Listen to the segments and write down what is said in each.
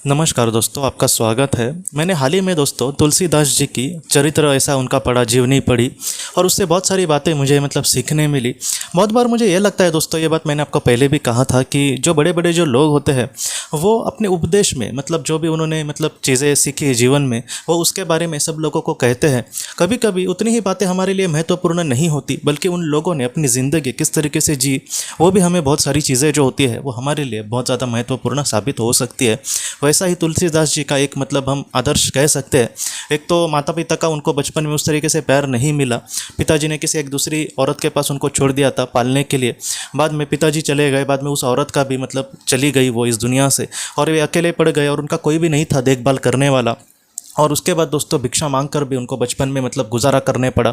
नमस्कार दोस्तों, आपका स्वागत है। मैंने हाल ही में दोस्तों तुलसीदास जी की चरित्र ऐसा उनका पढ़ा, जीवनी पढ़ी और उससे बहुत सारी बातें मुझे सीखने मिली। बहुत बार मुझे ये लगता है दोस्तों, ये बात मैंने आपको पहले भी कहा था कि जो बड़े बड़े जो लोग होते हैं वो अपने उपदेश में जो भी उन्होंने चीज़ें सीखी जीवन में, वो उसके बारे में सब लोगों को कहते हैं। कभी कभी उतनी ही बातें हमारे लिए महत्वपूर्ण नहीं होती, बल्कि उन लोगों ने अपनी ज़िंदगी किस तरीके से जी, वो भी हमें बहुत सारी चीज़ें जो होती है वो हमारे लिए बहुत ज़्यादा महत्वपूर्ण साबित हो सकती है। वैसा ही तुलसीदास जी का एक हम आदर्श कह सकते हैं। एक तो माता पिता का उनको बचपन में उस तरीके से प्यार नहीं मिला, पिताजी ने किसी एक दूसरी औरत के पास उनको छोड़ दिया था पालने के लिए। बाद में पिताजी चले गए, बाद में उस औरत का भी चली गई वो इस दुनिया से, और वे अकेले पड़ गए और उनका कोई भी नहीं था देखभाल करने वाला। और उसके बाद दोस्तों भिक्षा मांगकर भी उनको बचपन में गुजारा करने पड़ा।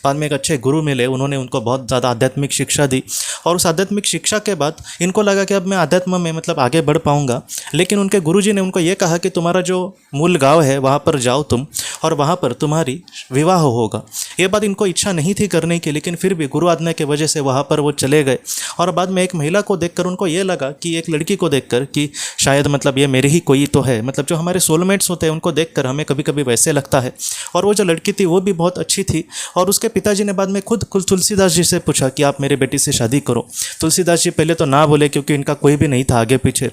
बाद में एक अच्छे गुरु मिले, उन्होंने उनको बहुत ज़्यादा आध्यात्मिक शिक्षा दी, और उस आध्यात्मिक शिक्षा के बाद इनको लगा कि अब मैं आध्यात्म में आगे बढ़ पाऊंगा। लेकिन उनके गुरुजी ने उनको ये कहा कि तुम्हारा जो मूल गांव है वहाँ पर जाओ तुम, और वहाँ पर तुम्हारी विवाह होगा। ये बात इनको इच्छा नहीं थी करने की, लेकिन फिर भी गुरु आज्ञा की वजह से वहाँ पर वो चले गए। और बाद में एक महिला को देखकर उनको ये लगा कि एक लड़की को देखकर कि शायद ये मेरी ही कोई तो है। जो हमारे सोलमेट्स होते हैं उनको देखकर हमें कभी कभी वैसे लगता है। और वो जो लड़की थी वो भी बहुत अच्छी थी, और उसके पिताजी ने बाद में खुद तुलसीदास जी से पूछा कि आप मेरी बेटी से शादी करो। तुलसीदास जी पहले तो ना बोले, क्योंकि इनका कोई भी नहीं था आगे पीछे,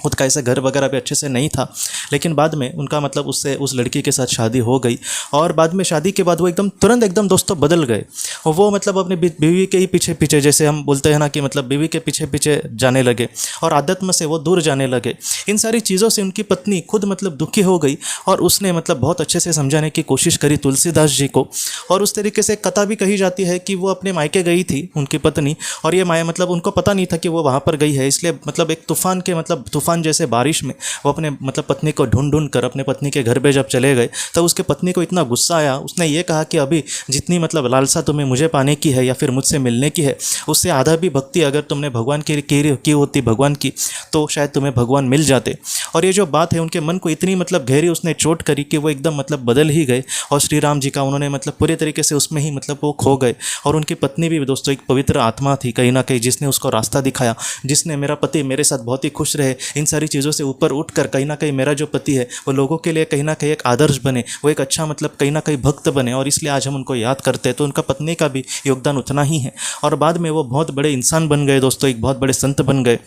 खुद का ऐसे घर वगैरह भी अच्छे से नहीं था। लेकिन बाद में उनका उससे उस लड़की के साथ शादी हो गई, और बाद में शादी के बाद वो तुरंत दोस्तों बदल गए। वो अपने बीवी के ही पीछे पीछे, जैसे हम बोलते हैं ना कि बीवी के पीछे पीछे जाने लगे, और आध्यात्म से वो दूर जाने लगे। इन सारी चीज़ों से उनकी पत्नी खुद दुखी हो गई, और उसने बहुत अच्छे से समझाने की कोशिश करी तुलसीदास जी को। और उस तरीके से कथा भी कही जाती है कि वो अपने मायके गई थी उनकी पत्नी, और ये माया उनको पता नहीं था कि वो वहाँ पर गई है। इसलिए एक तूफान के तूफान जैसे बारिश में वो अपने पत्नी को ढूंढ कर अपने पत्नी के घर पे जब चले गए, तब उसके पत्नी को इतना गुस्सा आया। उसने ये कहा कि अभी जितनी लालसा तुम्हें मुझे पाने की है या फिर मुझसे मिलने की है, उससे आधा भी भक्ति अगर तुमने भगवान की होती भगवान की, तो शायद तुम्हें भगवान मिल जाते। और ये जो बात है उनके मन को इतनी गहरी उसने चोट करी कि वो एकदम बदल ही गए, और श्री राम जी का उन्होंने पूरे तरीके से उसमें ही वो खो गए। और उनकी पत्नी भी दोस्तों एक पवित्र आत्मा थी कहीं ना कहीं, जिसने उसको रास्ता दिखाया, जिसने मेरा पति मेरे साथ बहुत ही खुश रहे, इन सारी चीज़ों से ऊपर उठकर कहीं ना कहीं मेरा जो पति है वो लोगों के लिए कहीं ना कहीं एक आदर्श बने, वो एक अच्छा कहीं ना कहीं भक्त बने, और इसलिए आज हम उनको याद करते हैं। तो उनका पत्नी का भी योगदान उतना ही है, और बाद में वो बहुत बड़े इंसान बन गए दोस्तों, एक बहुत बड़े संत बन गए।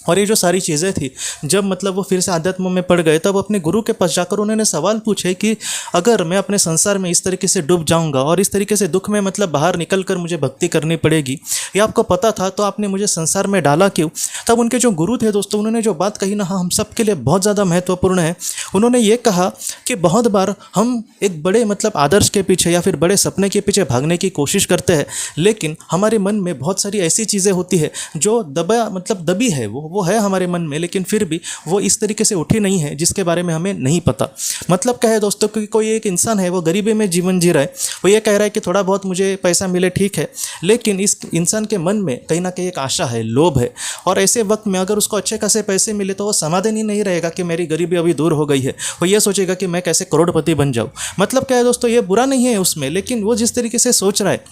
और ये जो सारी चीज़ें थी, जब वो फिर से आध्यात्म में पड़ गए, तब अपने गुरु के पास जाकर उन्होंने सवाल पूछे कि अगर मैं अपने संसार में इस तरीके से डूब जाऊंगा और इस तरीके से दुख में बाहर निकल कर मुझे भक्ति करनी पड़ेगी, ये आपको पता था, तो आपने मुझे संसार में डाला क्यों? तब उनके जो गुरु थे दोस्तों, उन्होंने जो बात कही ना, हम सब के लिए बहुत ज़्यादा महत्वपूर्ण है। उन्होंने ये कहा कि बहुत बार हम एक बड़े आदर्श के पीछे या फिर बड़े सपने के पीछे भागने की कोशिश करते हैं, लेकिन हमारे मन में बहुत सारी ऐसी चीज़ें होती है जो दबी है, वो है हमारे मन में, लेकिन फिर भी वो इस तरीके से उठी नहीं है जिसके बारे में हमें नहीं पता। क्या है दोस्तों कि कोई एक इंसान है, वो गरीबी में जीवन जी रहा है, वो ये कह रहा है कि थोड़ा बहुत मुझे पैसा मिले ठीक है, लेकिन इस इंसान के मन में कहीं ना कहीं एक आशा है, लोभ है। और ऐसे वक्त में अगर उसको अच्छे खासे पैसे मिले तो वो समाधान ही नहीं रहेगा कि मेरी गरीबी अभी दूर हो गई है, वो ये सोचेगा कि मैं कैसे करोड़पति बन जाऊँ। क्या है दोस्तों, ये बुरा नहीं है उसमें, लेकिन वो जिस तरीके से सोच रहा है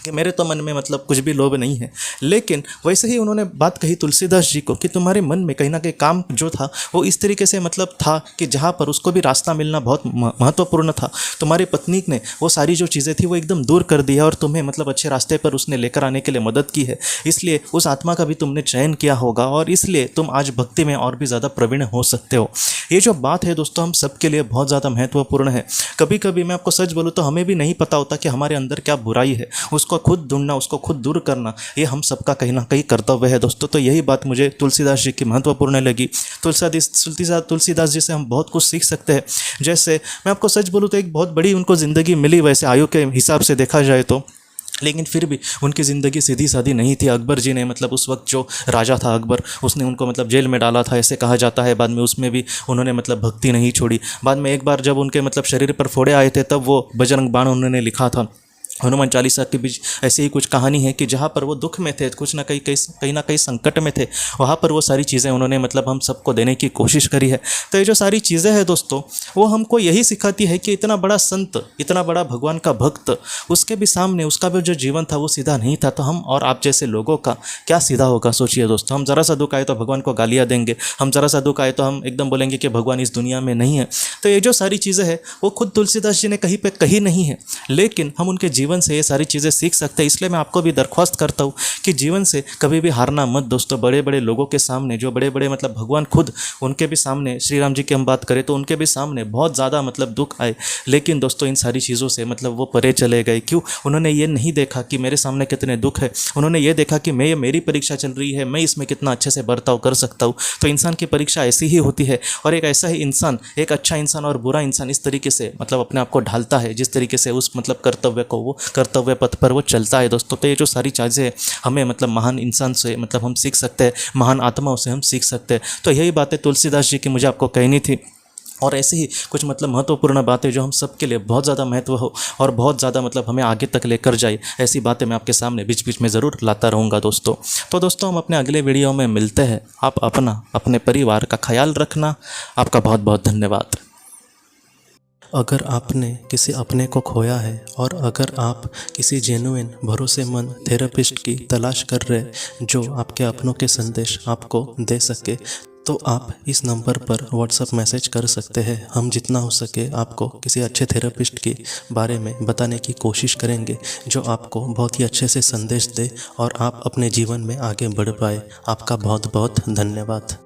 कि मेरे तो मन में कुछ भी लोभ नहीं है, लेकिन वैसे ही उन्होंने बात कही तुलसीदास जी को कि तुम्हारे मन में कहीं ना कहीं काम जो था वो इस तरीके से था कि जहाँ पर उसको भी रास्ता मिलना बहुत महत्वपूर्ण था। तुम्हारी पत्नी ने वो सारी जो चीज़ें थी वो एकदम दूर कर दिया, और तुम्हें अच्छे रास्ते पर उसने लेकर आने के लिए मदद की है, इसलिए उस आत्मा का भी तुमने चयन किया होगा, और इसलिए तुम आज भक्ति में और भी ज़्यादा प्रवीण हो सकते हो। ये जो बात है दोस्तों, हम सब के लिए बहुत ज़्यादा महत्वपूर्ण है। कभी कभी मैं आपको सच बोलूँ तो हमें भी नहीं पता होता कि हमारे अंदर क्या बुराई है, उसको खुद ढूंढना, उसको खुद दूर करना, ये हम सबका कहीं ना कहीं कर्तव्य है दोस्तों। तो यही बात मुझे तुलसीदास जी की महत्वपूर्ण लगी। तुलसीदास जी से हम बहुत कुछ सीख सकते हैं। जैसे मैं आपको सच बोलूँ तो एक बहुत बड़ी उनको ज़िंदगी मिली वैसे आयु के हिसाब से देखा जाए तो, लेकिन फिर भी उनकी ज़िंदगी सीधी सादी नहीं थी। अकबर जी ने उस वक्त जो राजा था अकबर, उसने उनको जेल में डाला था ऐसे कहा जाता है। बाद में उसमें भी उन्होंने भक्ति नहीं छोड़ी। बाद में एक बार जब उनके शरीर पर फोड़े आए थे, तब वो बजरंग बाण उन्होंने लिखा था। हनुमान चालीसा के बीच ऐसी ही कुछ कहानी है कि जहाँ पर वो दुख में थे, कुछ ना कहीं ना कहीं संकट में थे, वहाँ पर वो सारी चीज़ें उन्होंने मतलब हम सबको देने की कोशिश करी है। तो ये जो सारी चीज़ें हैं दोस्तों, वो हमको यही सिखाती है कि इतना बड़ा संत, इतना बड़ा भगवान का भक्त, उसके भी सामने उसका भी जो जीवन था वो सीधा नहीं था। तो हम और आप जैसे लोगों का क्या सीधा होगा, सोचिए दोस्तों। हम ज़रा सा दुख आए तो भगवान को गालियाँ देंगे, हम ज़रा सा दुख आए तो हम एकदम बोलेंगे कि भगवान इस दुनिया में नहीं है। तो ये जो सारी चीज़ें हैं वो खुद तुलसीदास जी ने कहीं पे कही नहीं है, लेकिन हम उनके जीवन से ये सारी चीज़ें सीख सकते हैं। इसलिए मैं आपको भी दरख्वास्त करता हूँ कि जीवन से कभी भी हारना मत दोस्तों। बड़े बड़े लोगों के सामने, जो बड़े बड़े मतलब भगवान खुद, उनके भी सामने, श्री राम जी की हम बात करें तो उनके भी सामने बहुत ज़्यादा मतलब दुख आए, लेकिन दोस्तों इन सारी चीज़ों से मतलब वो परे चले गए। क्यों? उन्होंने ये नहीं देखा कि मेरे सामने कितने दुख है, उन्होंने ये देखा कि मेरी परीक्षा चल रही है, मैं इसमें कितना अच्छे से बर्ताव कर सकता हूँ। तो इंसान की परीक्षा ऐसी ही होती है, और एक ऐसा ही इंसान, एक अच्छा इंसान और बुरा इंसान इस तरीके से मतलब अपने आप को ढालता है जिस तरीके से उस मतलब कर्तव्य को, वो कर्तव्य पथ पर वो चलता है दोस्तों। तो ये जो सारी चीज़ें हमें मतलब महान इंसान से मतलब हम सीख सकते हैं, महान आत्माओं से हम सीख सकते हैं। तो यही बातें तुलसीदास जी की मुझे आपको कहनी थी। और ऐसे ही कुछ मतलब महत्वपूर्ण बातें जो हम सब के लिए बहुत ज़्यादा महत्व हो और बहुत ज़्यादा मतलब हमें आगे तक लेकर जाए, ऐसी बातें मैं आपके सामने बीच बीच में ज़रूर लाता रहूँगा दोस्तों। तो दोस्तों हम अपने अगले वीडियो में मिलते हैं। आप अपना, अपने परिवार का ख्याल रखना। आपका बहुत बहुत धन्यवाद। अगर आपने किसी अपने को खोया है और अगर आप किसी जेन्युइन भरोसेमंद थेरेपिस्ट की तलाश कर रहे जो आपके अपनों के संदेश आपको दे सके, तो आप इस नंबर पर व्हाट्सएप मैसेज कर सकते हैं। हम जितना हो सके आपको किसी अच्छे थेरेपिस्ट के बारे में बताने की कोशिश करेंगे जो आपको बहुत ही अच्छे से संदेश दे और आप अपने जीवन में आगे बढ़ पाए। आपका बहुत बहुत धन्यवाद।